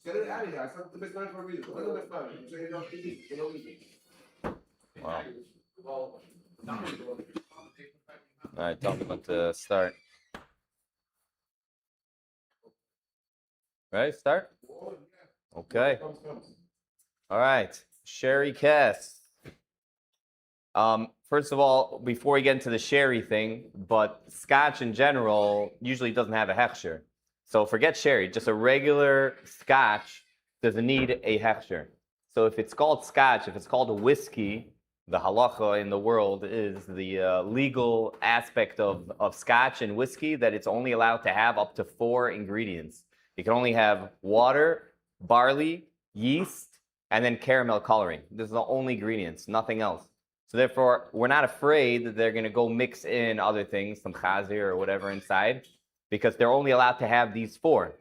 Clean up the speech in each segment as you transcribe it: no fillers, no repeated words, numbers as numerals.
Get it out of here. I said the best man for a reason. What the best man? I'm saying don't eat it. You don't eat it. Wow. All right, tell me when to start. Ready? Start? Okay. All right. Sherry Casks. First of all, before we get into the sherry thing, but scotch in general usually doesn't have a hechsher. So forget sherry, just a regular scotch doesn't need a hechsher. So if it's called scotch, if it's called a whiskey, the halacha in the world is the legal aspect of scotch and whiskey that it's only allowed to have up to 4 ingredients. You can only have water, barley, yeast, and then caramel coloring. These are the only ingredients, nothing else. So therefore, we're not afraid that they're going to go mix in other things, some chazir or whatever inside, because they're only allowed to have these 4.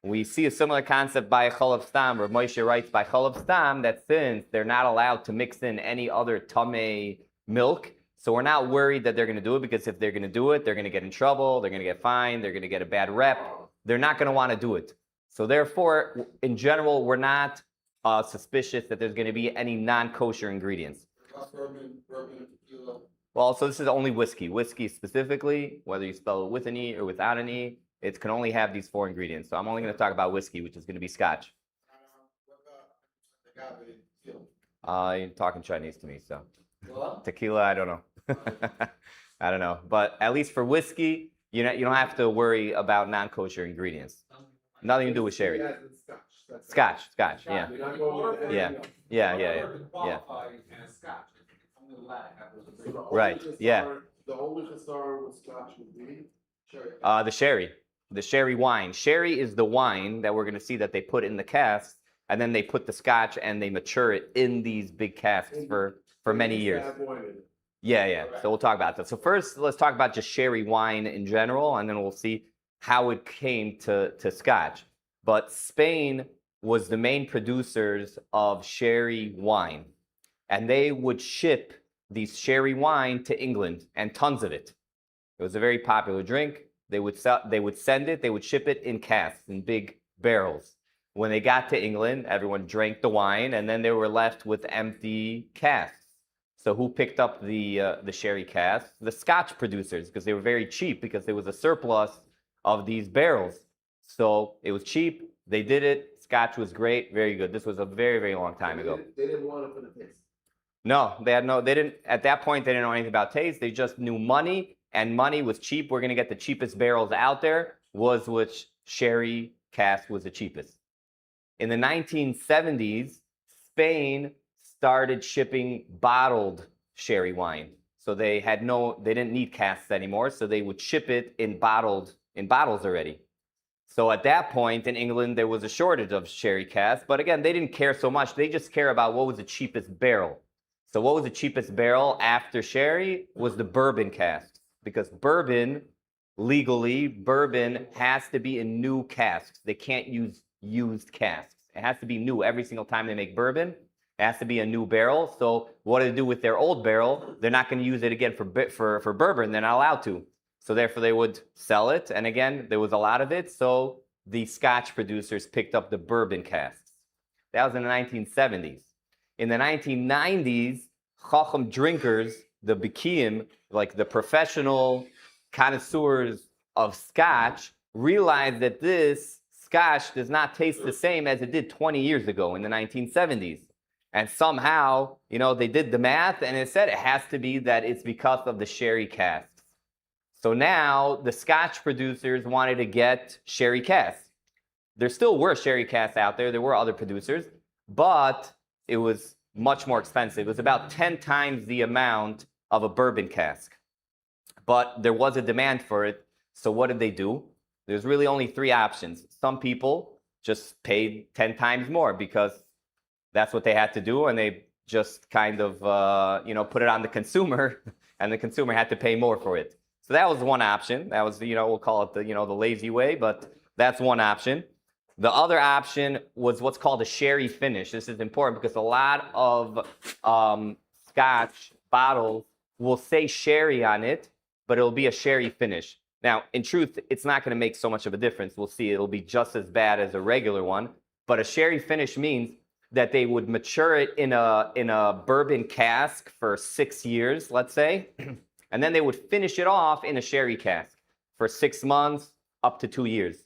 We see a similar concept by Chalav Stam, or Moshe writes by Chalav Stam, that since they're not allowed to mix in any other tamei milk, so we're not worried that they're going to do it, because if they're going to do it, they're going to get in trouble, they're going to get fined, they're going to get a bad rep. They're not going to want to do it. So therefore, in general, we're not suspicious that there's going to be any non-kosher ingredients. Well, so this is only whiskey. Whiskey specifically, whether you spell it with an E or without an E, it can only have these 4 ingredients. So I'm only going to talk about whiskey, which is going to be scotch. You're talking Chinese to me, so. Tequila, I don't know. I don't know. But at least for whiskey, you don't have to worry about non-kosher ingredients. Nothing to do with sherry. Scotch, yeah. Yeah. Right, yeah. The only chasar with scotch would be sherry. The sherry wine. Sherry is the wine that we're going to see that they put in the casks, and then they put the scotch and they mature it in these big casks for many years. Yeah. So we'll talk about that. So first, let's talk about just sherry wine in general, and then we'll see how it came to scotch. But Spain was the main producers of sherry wine, and they would ship these sherry wine to England, and tons of it. It was a very popular drink. They would send it, they would ship it in casks, in big barrels. When they got to England, everyone drank the wine, and then they were left with empty casks. So who picked up the sherry casks? The Scotch producers, because they were very cheap, because there was a surplus of these barrels. So it was cheap. They did it. Scotch was great, very good. This was a very, very long time ago. They didn't want it for the taste. No, they didn't, at that point, they didn't know anything about taste. They just knew money, and money was cheap. We're going to get the cheapest barrels out there, was which sherry cask was the cheapest. In the 1970s, Spain started shipping bottled sherry wine. So they didn't need casks anymore, so they would ship it in bottles already. So at that point in England, there was a shortage of sherry casks, but again, they didn't care so much. They just care about what was the cheapest barrel. So what was the cheapest barrel after sherry was the bourbon casks, because legally, bourbon has to be in new casks. They can't use used casks. It has to be new every single time they make bourbon. It has to be a new barrel. So what do they do with their old barrel? They're not going to use it again for bourbon. They're not allowed to. So therefore, they would sell it. And again, there was a lot of it. So the Scotch producers picked up the bourbon casks. That was in the 1970s. In the 1990s, Chacham drinkers, the Bikiim, like the professional connoisseurs of Scotch, realized that this Scotch does not taste the same as it did 20 years ago in the 1970s. And somehow, they did the math, and it said it has to be that it's because of the sherry casks. So now the Scotch producers wanted to get sherry casks. There still were sherry casks out there. There were other producers, but it was much more expensive. It was about 10 times the amount of a bourbon cask. But there was a demand for it. So what did they do? There's really only 3 options. Some people just paid 10 times more because that's what they had to do, and they just kind of put it on the consumer, and the consumer had to pay more for it. So that was one option. That was, we'll call it the lazy way, but that's one option. The other option was what's called a sherry finish. This is important because a lot of Scotch bottles will say sherry on it, but it'll be a sherry finish. Now, in truth, it's not going to make so much of a difference. We'll see. It'll be just as bad as a regular one. But a sherry finish means that they would mature it in a bourbon cask for 6 years, let's say, and then they would finish it off in a sherry cask for 6 months up to 2 years.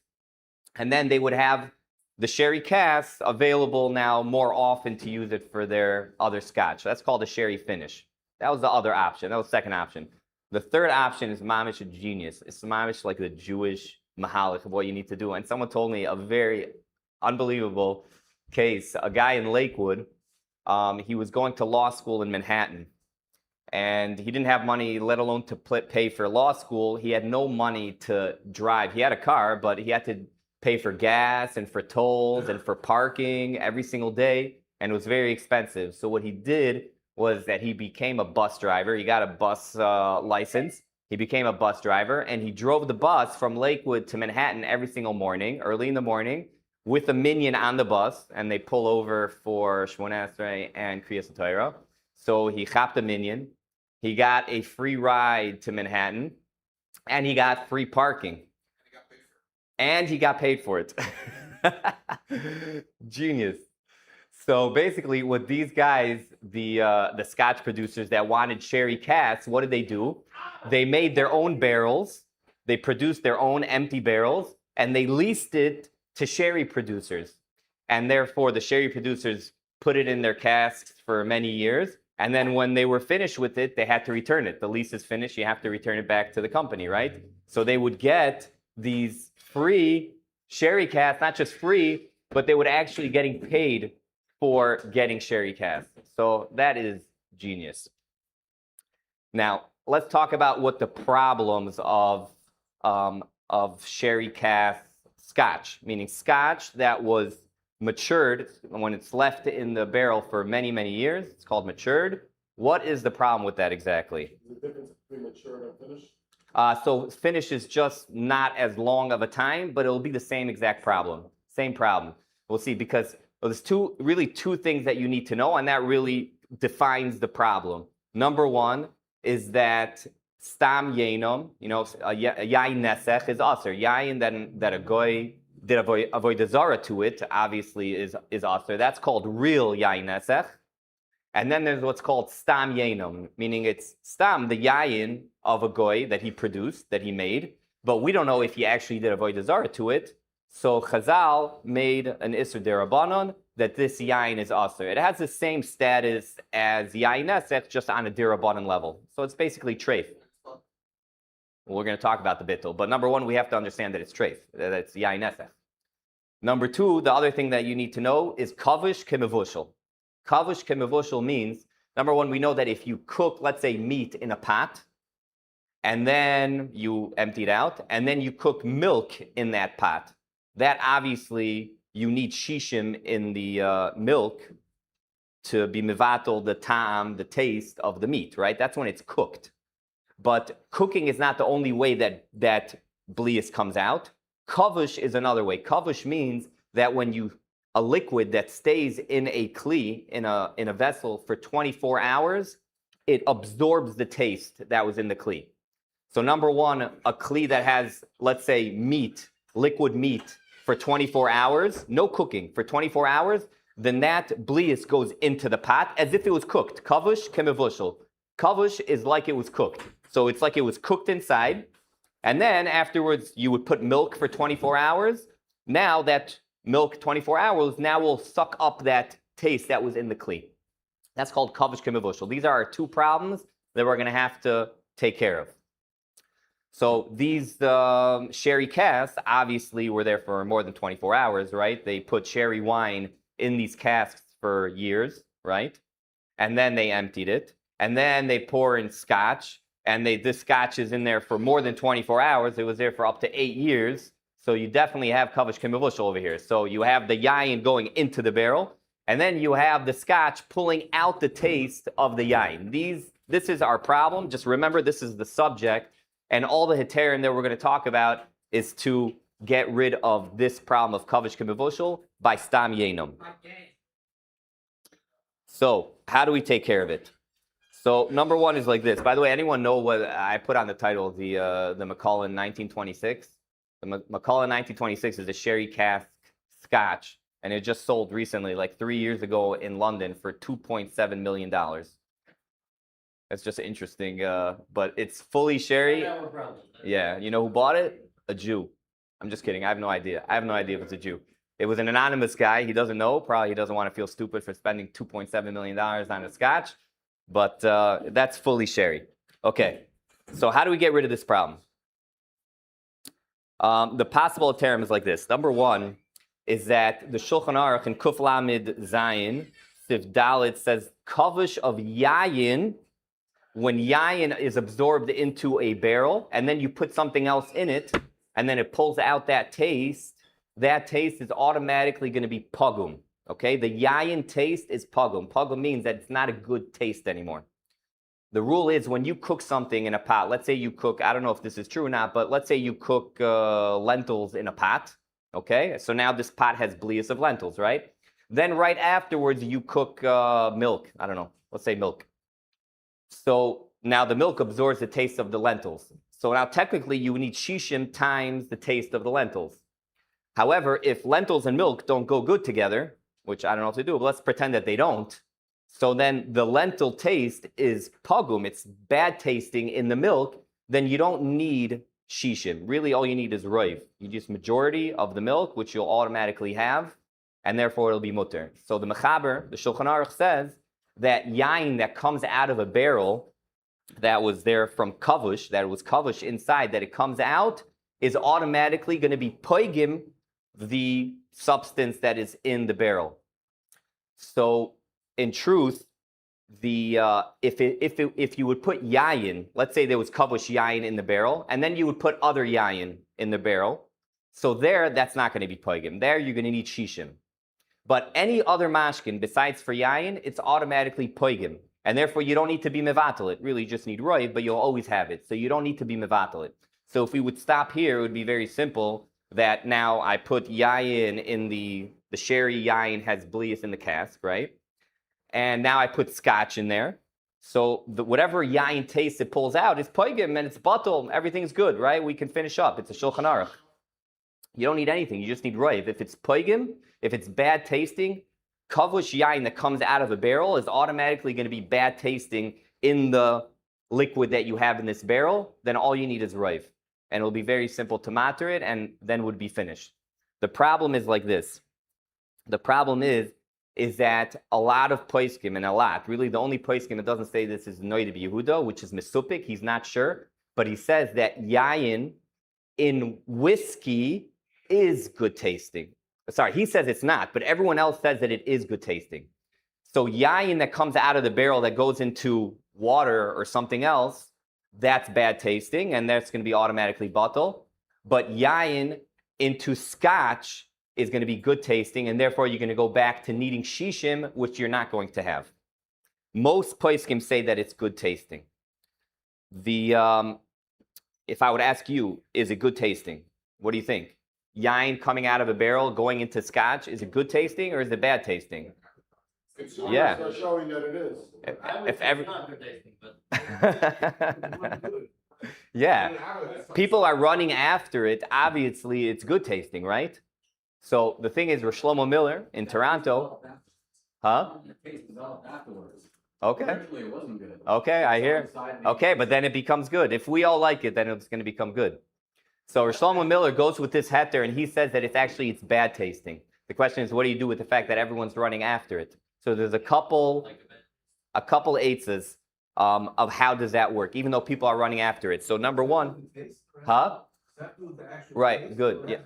And then they would have the sherry casks available now more often to use it for their other scotch. So that's called a sherry finish. That was the other option. That was the second option. The third option is mamish a genius. It's mamish like the Jewish Macallan of what you need to do. And someone told me a very unbelievable case. A guy in Lakewood, he was going to law school in Manhattan. And he didn't have money, let alone to pay for law school. He had no money to drive. He had a car, but he had to pay for gas and for tolls and for parking every single day. And it was very expensive. So what he did was that he became a bus driver. He got a bus license. He became a bus driver, and he drove the bus from Lakewood to Manhattan every single morning, early in the morning, with a Minyan on the bus, and they pull over for Shmoneh Esrei and Kriyas Torah. So he chapped a Minyan. He got a free ride to Manhattan, and he got free parking. And he got paid for it. Genius. So basically, what these guys, the Scotch producers that wanted sherry casks, what did they do? They made their own barrels. They produced their own empty barrels, and they leased it to sherry producers. And therefore, the sherry producers put it in their casks for many years. And then when they were finished with it, they had to return it. The lease is finished. You have to return it back to the company, right? So they would get these free sherry casks, not just free, but they would actually getting paid for getting sherry casks. So that is genius. Now, let's talk about what the problems of sherry cask scotch, meaning scotch that was matured when it's left in the barrel for many, many years. It's called matured. What is the problem with that exactly? The difference between matured and finished? So finish is just not as long of a time, but it'll be the same exact problem. Same problem. We'll see, because there's two things that you need to know, and that really defines the problem. Number one is that stam yenom, yain nesech is aser. Yain that a goy did avodah zara to it, obviously is aser. That's called real yain nesech. And then there's what's called stam yenom, meaning it's stam, the yain of a goy that he produced, that he made, but we don't know if he actually did avodah zara to it. So Chazal made an Isser Derabanan that this yain is aser. It has the same status as yain nesech, just on a Derabanan level. So it's basically treif. We're going to talk about the bittul, but number one, we have to understand that it's treif, that it's yain nesech. Number two, the other thing that you need to know is kavish kemevushal. Kavish kemevushal means, number one, we know that if you cook, let's say, meat in a pot, and then you empty it out, and then you cook milk in that pot, that obviously you need shishim in the milk to be mevatel the ta'am, the taste of the meat, right? That's when it's cooked. But cooking is not the only way that blias comes out. Kavush is another way. Kavush means that when a liquid that stays in a kli, in a vessel for 24 hours, it absorbs the taste that was in the kli. So number one, a kli that has, let's say, meat, liquid meat, for 24 hours, no cooking, for 24 hours, then that blias goes into the pot as if it was cooked. Kavush kemevushal. Kavush is like it was cooked. So it's like it was cooked inside. And then afterwards, you would put milk for 24 hours. Now that milk 24 hours, now will suck up that taste that was in the kli. That's called kavush kemevushal. These are our two problems that we're going to have to take care of. So these sherry casks obviously were there for more than 24 hours, right? They put sherry wine in these casks for years, right? And then they emptied it. And then they pour in scotch. And this scotch is in there for more than 24 hours. It was there for up to 8 years. So you definitely have kavush kemevushal over here. So you have the yain going into the barrel. And then you have the scotch pulling out the taste of the yain. This is our problem. Just remember, this is the subject. And all the heterim that we're going to talk about is to get rid of this problem of kavush kemevushal by stam yenom. So how do we take care of it? So number one is like this. By the way, anyone know what I put on the title? The Macallan 1926. The Macallan 1926 is a sherry cask Scotch, and it just sold recently, like 3 years ago in London, for $2.7 million. That's just interesting, but it's fully sherry. Yeah, you know who bought it? A Jew. I'm just kidding. I have no idea. I have no idea if it's a Jew. It was an anonymous guy. He doesn't know. Probably he doesn't want to feel stupid for spending $2.7 million on a Scotch, but that's fully sherry. Okay, so how do we get rid of this problem? The possible term is like this. Number one is that the Shulchan Aruch in Kuf Lamed Zayin, Sif Dalet, says kavush of yayin, when yayin is absorbed into a barrel, and then you put something else in it, and then it pulls out that taste is automatically going to be pagum. Okay, the yayin taste is pagum. Pagum means that it's not a good taste anymore. The rule is when you cook something in a pot, let's say you cook, I don't know if this is true or not, but let's say you cook lentils in a pot, okay? So now this pot has blias of lentils, right? Then right afterwards you cook milk, I don't know, let's say milk. So now the milk absorbs the taste of the lentils. So now technically you need shishim times the taste of the lentils. However, if lentils and milk don't go good together, which I don't know what to do, but let's pretend that they don't, so then the lentil taste is pagum, it's bad tasting in the milk, then you don't need shishim. Really all you need is roiv. You use majority of the milk, which you'll automatically have, and therefore it'll be mutter. So the Mechaber, the Shulchan Aruch, says that yain that comes out of a barrel that was there from kavush, that was kavush inside, that it comes out, is automatically going to be poigim the substance that is in the barrel. So in truth, if you would put yayin, let's say there was kavush yayin in the barrel, and then you would put other yayin in the barrel, so that's not going to be poigim. There you're going to need shishim. But any other mashkin besides for yayin, it's automatically poigim. And therefore you don't need to be mevatel it. Really you just need roiv, but you'll always have it. So you don't need to be mevatel it. So if we would stop here, it would be very simple that now I put yayin in the sherry yayin has blias in the cask, right? And now I put scotch in there. So whatever yayin taste it pulls out is poigim and it's bottle. Everything's good, right? We can finish up. It's a Shulchan Aruch. You don't need anything. You just need roiv. If it's poigim, if it's bad tasting, kavush yayin that comes out of a barrel is automatically going to be bad tasting in the liquid that you have in this barrel. Then all you need is roiv. And it'll be very simple to matter it, and then would be finished. The problem is like this. The problem is that a lot of poskim, and really the only poskim that doesn't say this is Noid Yehuda, which is Mesupik, he's not sure, but he says that yayin in whiskey is good tasting. Sorry, he says it's not, but everyone else says that it is good tasting. So yayin that comes out of the barrel that goes into water or something else, that's bad tasting, and that's going to be automatically bottle. But yayin into scotch is going to be good tasting, and therefore you're going to go back to needing shishim, which you're not going to have. Most poskim say that it's good tasting. If I would ask you, is it good tasting? What do you think? Yain coming out of a barrel, going into scotch, is it good tasting or is it bad tasting? Yeah. Are showing that it is. If ever. Yeah. People are running after it. Obviously, it's good tasting, right? So the thing is, Shlomo Miller in Toronto. Huh? Okay. Okay, I hear. Okay, but then it becomes good. If we all like it, then it's going to become good. So Shlomo Miller goes with this heter, and he says that it's bad tasting. The question is, what do you do with the fact that everyone's running after it? So there's a couple eitzes of how does that work, even though people are running after it. So number one, huh? Right, good, yeah.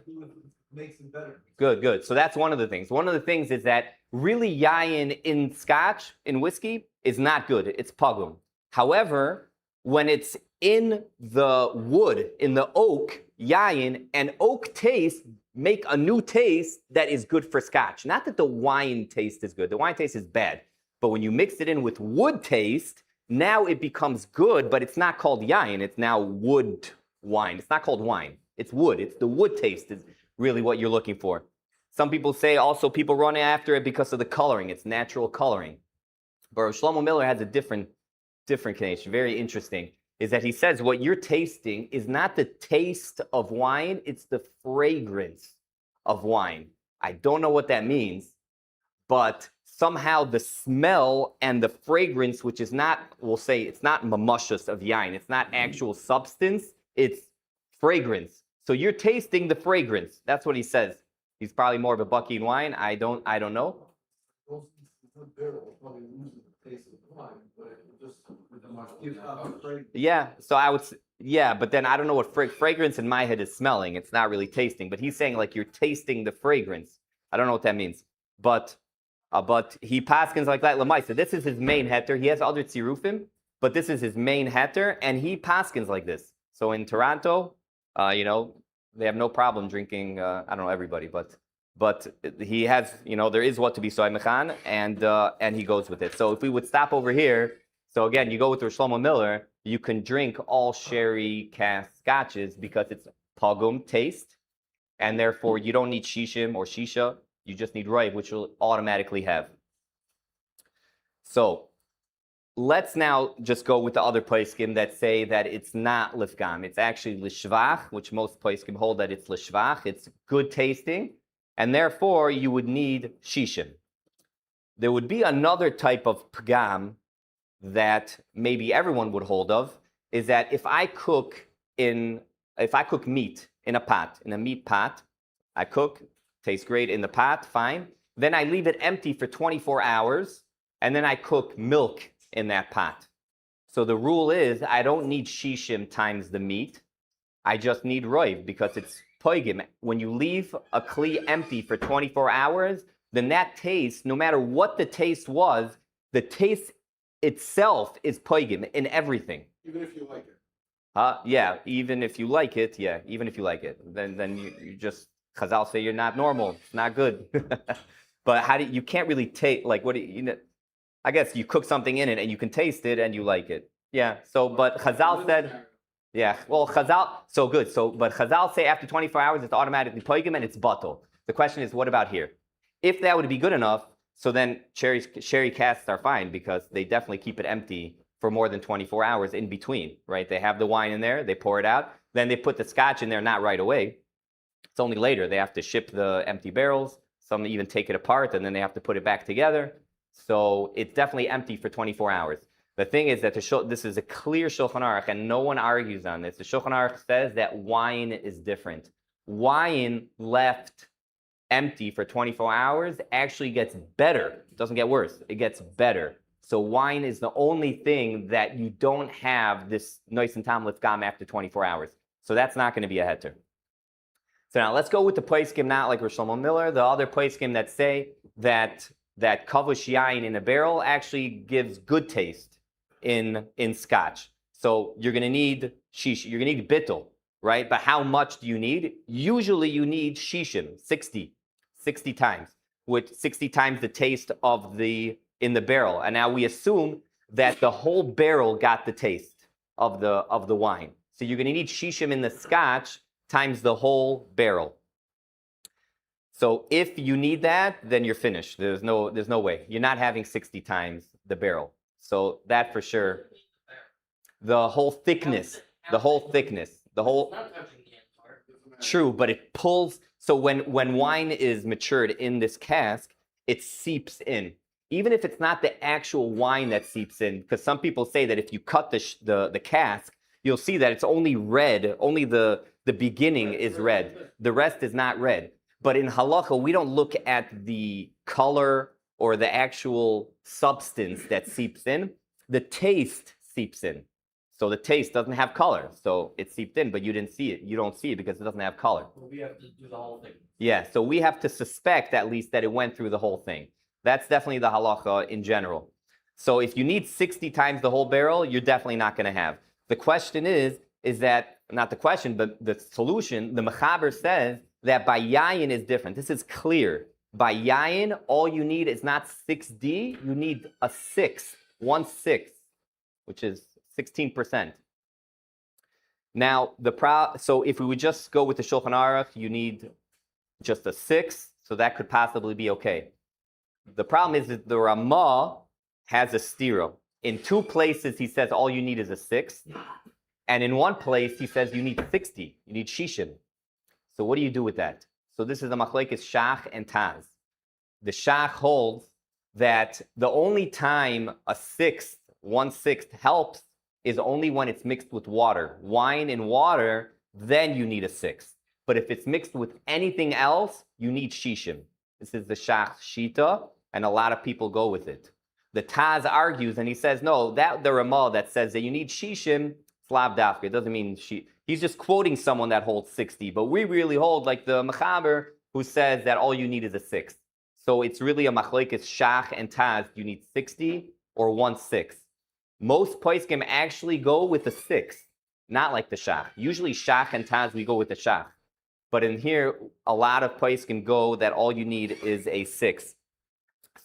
Makes it better. Good. So that's one of the things. One of the things is that really yayin in scotch, in whiskey, is not good. It's pagum. However, when it's in the wood, in the oak, yayin, and oak taste make a new taste that is good for scotch. Not that the wine taste is good. The wine taste is bad. But when you mix it in with wood taste, now it becomes good, but it's not called yayin. It's now wood wine. It's not called wine. It's wood. It's the wood taste is really what you're looking for. Some people say also people run after it because of the coloring. It's natural coloring. But Shlomo Miller has a different different connection, very interesting, is that he says what you're tasting is not the taste of wine, it's the fragrance of wine. I don't know what that means, but somehow the smell and the fragrance, which is not, we'll say, it's not mamushas of yain, it's not actual substance, it's fragrance. So you're tasting the fragrance. That's what he says. He's probably more of a bucky in wine. I don't know. Yeah, so I would, yeah, but then I don't know what fragrance in my head is smelling. It's not really tasting, but he's saying like you're tasting the fragrance. I don't know what that means, but he paskins like that. Lamaisa, this is his main heter. He has other tzirufim, but this is his main heter, and he paskins like this. So in Toronto, they have no problem drinking. I don't know everybody, but he has, there is what to be soy mechan, and he goes with it. So if we would stop over here, so again, you go with Shlomo Miller, you can drink all sherry cask scotches because it's pogum taste, and therefore you don't need shishim or shisha. You just need roiv, which will automatically have. So let's now just go with the other poskim that say that it's not lifgam. It's actually lishvach, which most poskim hold that it's lishvach. It's good tasting, and therefore you would need shishim. There would be another type of pgam that maybe everyone would hold of, is that if I cook meat in a pot, in a meat pot, I cook, tastes great in the pot, fine. Then I leave it empty for 24 hours, and then I cook milk in that pot. So the rule is I don't need shishim times the meat. I just need roiv because it's poigim. When you leave a kli empty for 24 hours, then that taste, no matter what the taste was, the taste itself is poigim in everything. Even if you like it. Yeah, even if you like it, yeah, even if you like it. Then you just, Chazal say you're not normal, it's not good. But you can't really taste, like I guess you cook something in it and you can taste it and you like it. Yeah, but Chazal said, yeah, well, Chazal, so good. But Chazal say after 24 hours, it's automatically poigim and it's batel. The question is, what about here? If that would be good enough, so then sherry casks are fine because they definitely keep it empty for more than 24 hours in between, right? They have the wine in there, they pour it out, then they put the scotch in there, not right away. It's only later. They have to ship the empty barrels. Some even take it apart and then they have to put it back together. So it's definitely empty for 24 hours. The thing is that this is a clear Shulchan Aruch, and no one argues on this. The Shulchan Aruch says that wine is different. Wine left empty for 24 hours actually gets better. It doesn't get worse. It gets better. So wine is the only thing that you don't have this nois and tam lifgam after 24 hours. So that's not going to be a heter. So now let's go with the poskim, not like Shlomo Miller, the other poskim that say that kavush yain in a barrel actually gives good taste in scotch. So you're going to need shish, you're going to need bittul, right? But how much do you need? Usually you need shishim, 60 times, with 60 times the taste in the barrel. And now we assume that the whole barrel got the taste of the wine. So you're going to need shishim in the scotch times the whole barrel. So if you need that, then you're finished. There's no way. You're not having 60 times the barrel. So that for sure. The whole thickness. True, but it pulls. So when wine is matured in this cask, it seeps in. Even if it's not the actual wine that seeps in, because some people say that if you cut the cask, you'll see that it's only red. Only the beginning is red. The rest is not red. But in halacha, we don't look at the color or the actual substance that seeps in. The taste seeps in. So the taste doesn't have color. So it seeped in, but you didn't see it. You don't see it because it doesn't have color. Well, we have to do the whole thing. Yeah, so we have to suspect at least that it went through the whole thing. That's definitely the halacha in general. So if you need 60 times the whole barrel, you're definitely not going to have. The question is that, not the question, but the solution, the Mechaber says that by yayin is different. This is clear. By yayin, all you need is not 6D, you need a 6, 1/6, which is 16%. Now, so if we would just go with the Shulchan Aruch, you need just a 6, so that could possibly be okay. The problem is that the Ramah has a stira. In 2 places, he says all you need is a sixth. And in 1 place, he says you need 60. You need shishim. So what do you do with that? So this is the machlekes Shach and Taz. The Shach holds that the only time a sixth, 1/6 helps is only when it's mixed with water. Wine and water, then you need a sixth. But if it's mixed with anything else, you need shishim. This is the Shach Shita, and a lot of people go with it. The Taz argues, and he says, no, that the Ramah that says that you need shishim, Slav Dafka. It doesn't mean he's just quoting someone that holds 60. But we really hold like the Mechaber who says that all you need is a sixth. So it's really a machlekes Shach and Taz. You need 60 or 1/6. Most poskim actually go with the sixth, not like the Shach. Usually Shach and Taz, we go with the Shach. But in here, a lot of poskim go that all you need is a sixth.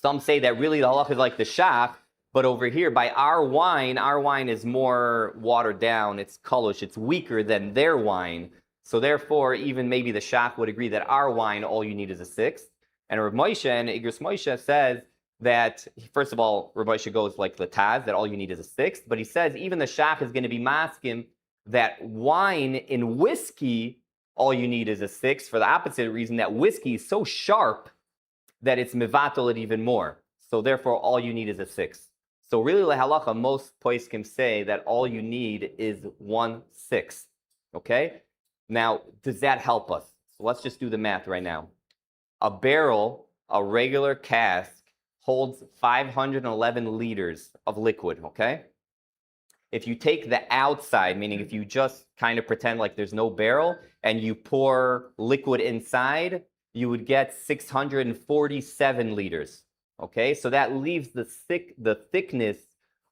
Some say that really the halacha is like the Shach, but over here, by our wine is more watered down. It's kolosh. It's weaker than their wine. So therefore, even maybe the Shach would agree that our wine, all you need is a sixth. And Rav Moshe and Igros Moshe says that, first of all, Rav Moshe goes like the Taz, that all you need is a sixth. But he says even the Shach is going to be maskim that wine in whiskey, all you need is a sixth, for the opposite reason that whiskey is so sharp that it's mevatel it even more. So therefore, all you need is a sixth. So really, the halacha, most poskim say that all you need is 1/6. Okay? Now, does that help us? So let's just do the math right now. A barrel, a regular cask, holds 511 liters of liquid, okay? If you take the outside, meaning if you just kind of pretend like there's no barrel, and you pour liquid inside, you would get 647 liters. Okay, so that leaves the thickness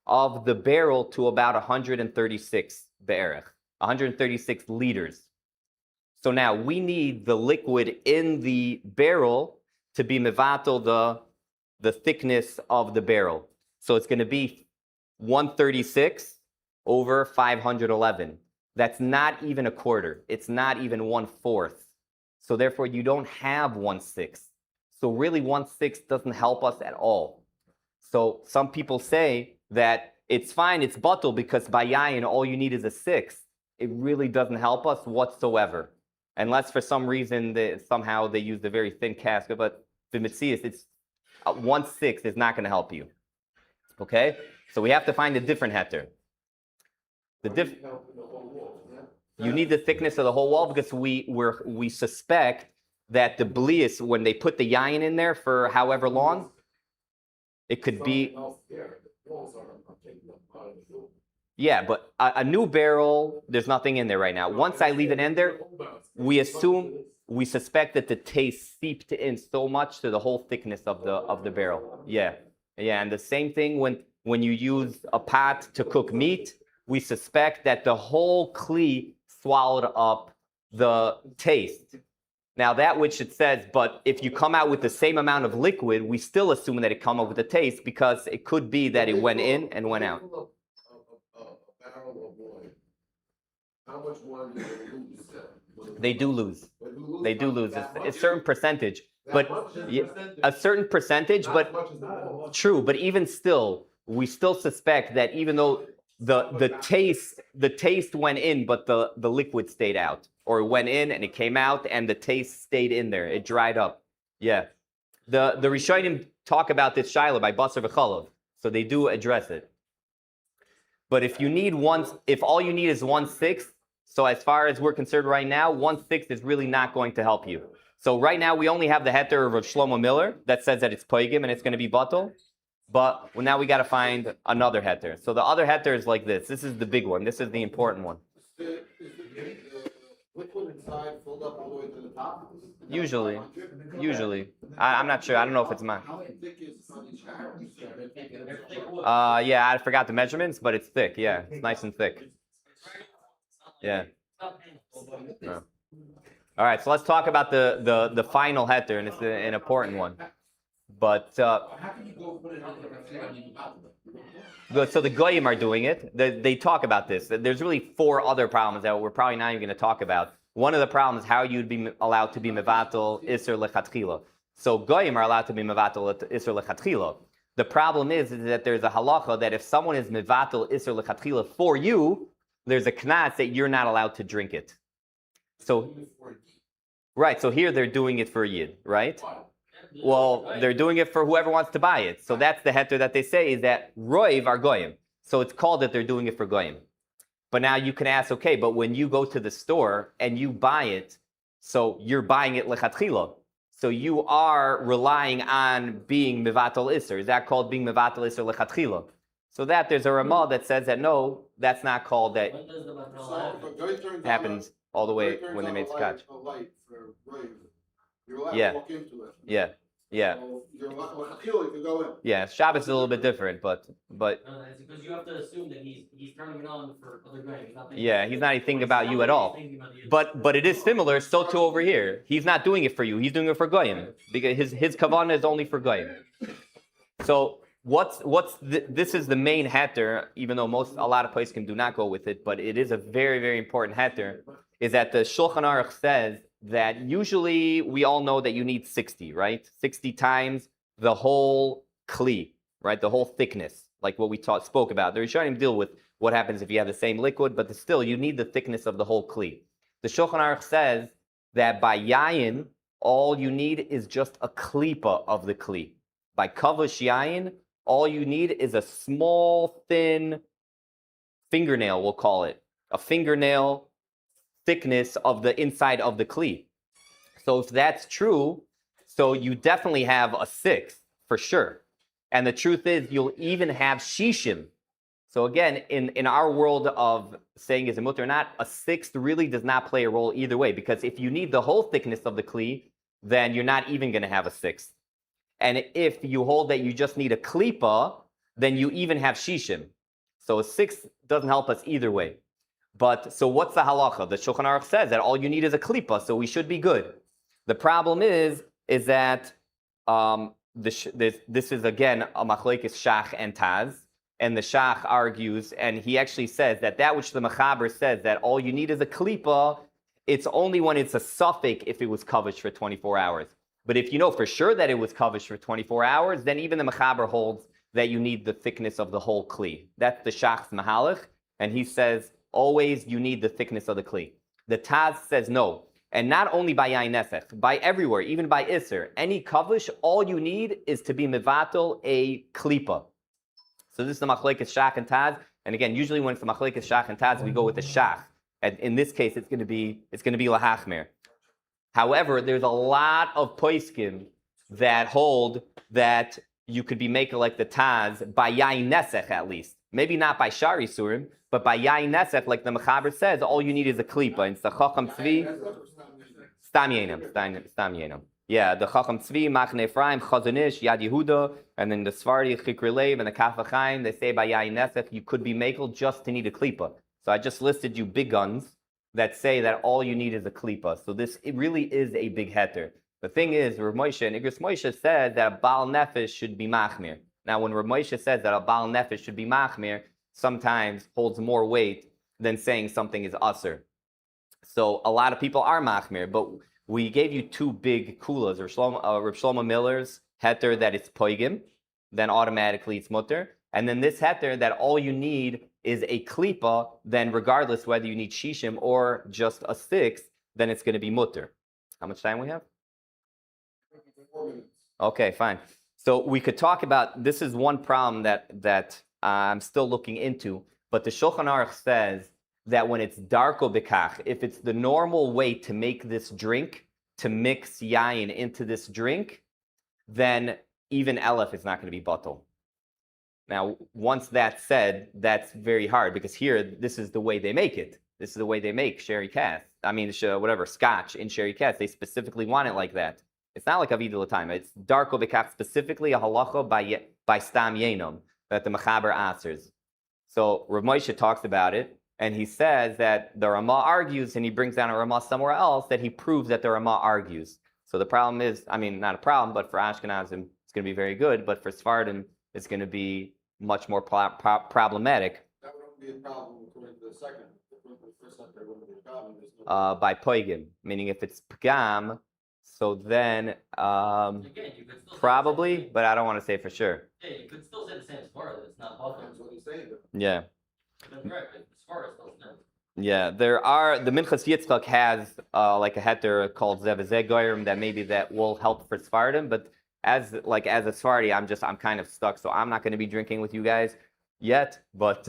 of the barrel to about 136 be'erech, 136 liters. So now we need the liquid in the barrel to be mevatel the thickness of the barrel. So it's going to be 136 over 511. That's not even a quarter. It's not even 1/4. So therefore, you don't have 1/6. So really 1/6 doesn't help us at all. So some people say that it's fine, it's batel, because by yayin, all you need is a sixth. It really doesn't help us whatsoever. Unless for some reason somehow they use the very thin cask, but the mitzias, it's 1/6 is not going to help you. Okay? So we have to find a different heter. You need the thickness of the whole wall because we suspect that the blias, when they put the yayin in there for however long, it could be. Yeah, but a new barrel, there's nothing in there right now. Once I leave it in there, we suspect that the taste seeped in so much to the whole thickness of the barrel. Yeah, and the same thing when you use a pot to cook meat, we suspect that the whole kli swallowed up the taste. Now that which it says, but if you come out with the same amount of liquid, we still assume that it come up with the taste because it could be that it went in and went out. How much wine do they lose? They do lose. They do lose. It's a certain percentage, but a certain percentage. But true. But even still, we still suspect that even though the taste went in, but the liquid stayed out, or it went in and it came out, and the taste stayed in there. It dried up. Yeah. The Rishonim talk about this shaila by basar v'chalav, so they do address it. But if all you need is 1/6, so as far as we're concerned right now, 1/6 is really not going to help you. So right now we only have the heter of Shlomo Miller that says that it's poigim and it's going to be batel. But now we got to find another heter. So the other heter is like this. This is the big one. This is the important one. Is the liquid inside filled up all the way to the top? Usually. I'm not sure. I don't know if it's mine. How thick is each house? Yeah, I forgot the measurements, but it's thick. Yeah, it's nice and thick. Yeah. All right, so let's talk about the final heter, and it's an important one. But How can you go put it on the so the goyim are doing it. They talk about this. There's really 4 other problems that we're probably not even going to talk about. One of the problems is how you'd be allowed to be mevatel iser lechatchila. So goyim are allowed to be mevatel iser lechatchila. The problem is that there's a halacha that if someone is mevatel iser lechatchila for you, there's a knas that you're not allowed to drink it. So, right, so here they're doing it for a yid, right? Well, they're doing it for whoever wants to buy it. So that's the heter that they say is that roiv are goyim. So it's called that they're doing it for goyim. But now you can ask, okay, but when you go to the store and you buy it, so you're buying it lechatchila. So you are relying on being mevatel iser. Is that called being mevatel iser lechatchila? So that there's a Ramah that says that no, that's not called that. Happens all the way when they made scotch. Yeah. Yeah. Yeah. Yeah. Shabbos is a little bit different, but. It's because you have to assume that he's turning it on for other guys. He's not even thinking about you at all. But it is similar. So too over here, he's not doing it for you. He's doing it for goyim because his kavanah is only for goyim. So this is the main heter, even though a lot of places do not go with it, but it is a very, very important heter. Is that the Shulchan Aruch says that usually we all know that you need 60, right? 60 times the whole kli, right? The whole thickness, like what we spoke about. The Rishonim deal with what happens if you have the same liquid, but still you need the thickness of the whole kli. The Shulchan Aruch says that by yayin, all you need is just a klipa of the kli. By kavush yayin, all you need is a small, thin fingernail, we'll call it. A fingernail thickness of the inside of the kli. So if that's true, so you definitely have a sixth for sure. And the truth is you'll even have shishim. So again, in our world of saying is it mutter or not, a sixth really does not play a role either way, because if you need the whole thickness of the kli, then you're not even going to have a sixth. And if you hold that you just need a klipa, then you even have shishim. So a sixth doesn't help us either way. But so what's the halacha? The Shulchan Aruch says that all you need is a klipa, so we should be good. The problem is that this is again a machlekes shach and taz, and the shach argues, and he actually says that which the mechaber says that all you need is a klipa, it's only when it's a suffix if it was kavish for 24 hours. But if you know for sure that it was kavish for 24 hours, then even the mechaber holds that you need the thickness of the whole kli. That's the shach's mahalach, and he says always you need the thickness of the kli. The Taz says no. And not only by yain nesech, by everywhere, even by iser, any kavush, all you need is to be mevatel a klipa. So this is the machlekes shach and taz. And again, usually when it's the machlekes shach and taz, we go with the shach. And in this case, it's going to be lahachmer. However, there's a lot of poskim that hold that you could be making like the taz by yain nesech at least. Maybe not by shari surim, but by yain nesech, like the mechaber says, all you need is a klipa. And it's the chacham tzvi. Stam Yenam. Yeah, the Chacham Tzvi, Machne Ephraim, Chazanish, Yad Yehuda, and then the Sfardi, Chikri Lev, and the Kaf HaChaim, they say by Yain Nesech, you could be makel just to need a klipa. So I just listed you big guns that say that all you need is a klipa. So it really is a big heter. The thing is, Rav Moshe and Igros Moshe said that a Baal Nefesh should be Machmir. Now, when Rav Moshe says that a Baal Nefesh should be Machmir, sometimes holds more weight than saying something is Aser. So a lot of people are machmir, but we gave you two big kulas, Rav Shlomo Miller's heter that it's poigim, then automatically it's mutter, and then this heter that all you need is a klipa, then regardless whether you need shishim or just a sixth, then it's going to be mutter. How much time we have? 4 minutes. Okay, fine. So we could talk about, this is one problem that I'm still looking into, but the Shulchan Aruch says that when it's darko bekach, if it's the normal way to make this drink, to mix yayin into this drink, then even elef is not going to be batal. Now, once that's said, that's very hard because here, this is the way they make it. This is the way they make sherry cask. I mean, scotch in sherry cask. They specifically want it like that. It's not like avida l'tayma. It's darko bekach, specifically a halacha by stam yenom that the mechaber answers. So Rav Moshe talks about it. And he says that the Ramah argues, and he brings down a Ramah somewhere else, that he proves that the Ramah argues. So the problem is, I mean, not a problem, but for Ashkenazim, it's going to be very good. But for Sephardim, it's going to be much more problematic. That would be a problem according to the second. According to the first one, there wouldn't be a problem. By poigim, meaning if it's pgam, So then, Again, you could still say probably, the same thing. but I don't want to say for sure. Yeah, you could still say the same as far as it's not possible. That's what he's saying. Yeah. That's correct, but as far as those no. Yeah, there are the Minchas Yitzchak has like a heter called Zevazeh Goyim that maybe that will help for Sephardim, but as a Sephardi, I'm kind of stuck, so I'm not going to be drinking with you guys yet. But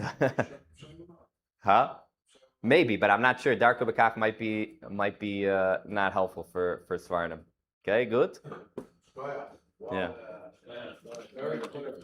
huh? Maybe, but I'm not sure. Darko Bekach might be not helpful for Sephardim. Okay, good. Wow. Yeah. Very clear.